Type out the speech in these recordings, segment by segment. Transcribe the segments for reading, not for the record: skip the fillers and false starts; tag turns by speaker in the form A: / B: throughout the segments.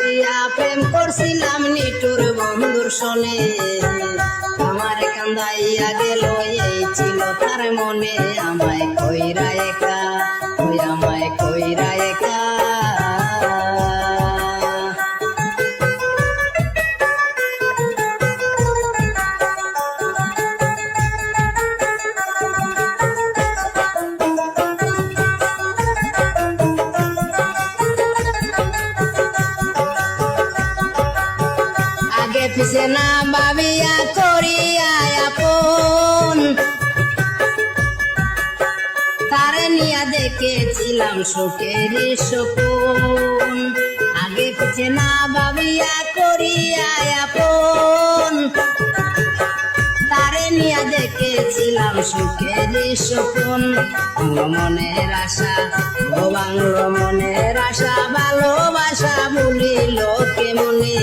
A: দিয়া প্রেম করছিলাম নিটুর বন্ধুর শোনে, আমার কান্দাইয়া গেল এই ছিল তার মনে। আমায় কইরা একা, ওই আমায় কইরা একা। আগে পিছে না ভাবিয়া করিয়া আপন, তারে নিয়া দেখেছিলাম সুখের স্বপন। আগে পিছে না ভাবিয়া করিয়া আপন, তারে নিয়া দেখেছিলাম সুখের স্বপন। মনের আশা ভবাঙ্গ মনের আশা, ভালোবাসা ভুলিল কেমনে।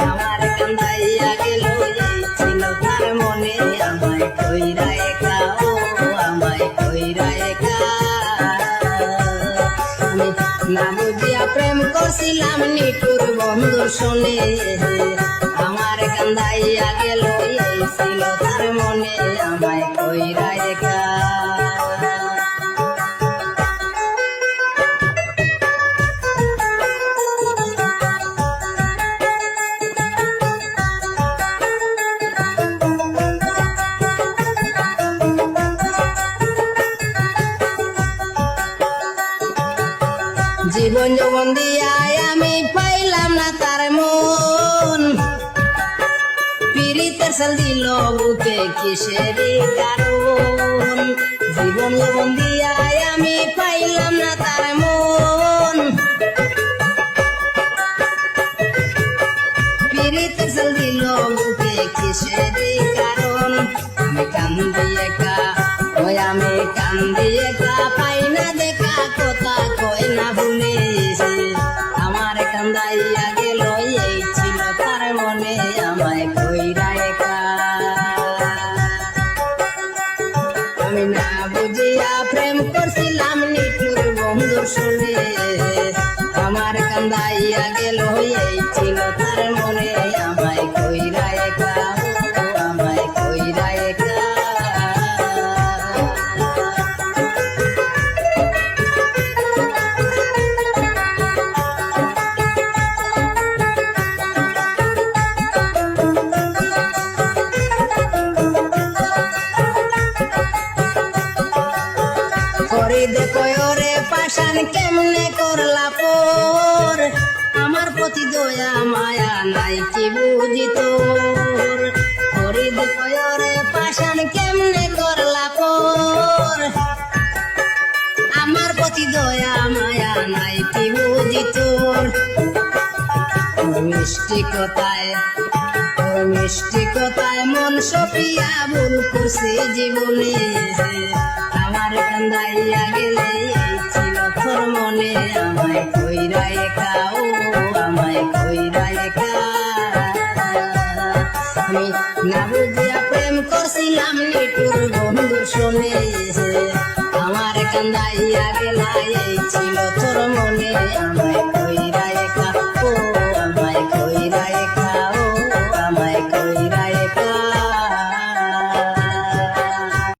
A: আমার কান্দাইয়া গেল এই ছিল তার মনে। আমায় কইরা একা, ও আমায় কইরা একা। আমি না বুঝিয়া প্রেম করছিলাম নিটুর বন্ধুর শোনে, আমার কান্দাইয়া গেল এই ছিল তার মনে। আমায় কইরা একা। জীবন যৌবন দিয়াই আমি পাইলাম না তার মন, পীড়িতের সাল দিল বুকে কিসের কারণ। জীবন যৌবন দিয়াই আমি পাইলাম না তার মন, পীড়িতের সাল দিল বুকে কিসের কারণ। আমি কান্দি একা, ওই আমি কান্দি একা। পাই না দেখা কথা কই না ভুলে, আমার কান্দাইয়া গেল এই ছিল তার মনে। আমায় কইরা একা। আমি না বুঝিয়া প্রেম করছিলাম নিটুর বন্ধুর শোনে, আমার কান্দাইয়া গেল এই ছিল তার মনে। আমায় কইরা একা, ও আমায় কইরা একা। দেখো রে পাশান কেমনে করলা পর, আমার প্রতি দয়া মায়া নাই কি বুঝি তোর। হরি দেখো রে পাশান কেমনে করলা পর, আমার প্রতি দয়া মায়া নাই কি বুঝি তোর। মিষ্টি কথায়, মিষ্টি কথায় মন সপিয়া ভুল করছে জীবনে। আমার কান্দাইয়া গেলে এই ছিল তোর মনে। আমায় কইরা একা, ও আমায় কইরা একা। আমি না বুঝিয়া প্রেম করছিলাম নিটুর বন্ধুর শোনে, আমার কান্দাইয়া গেলা এই ছিল তোর মনে। আমায় কইরা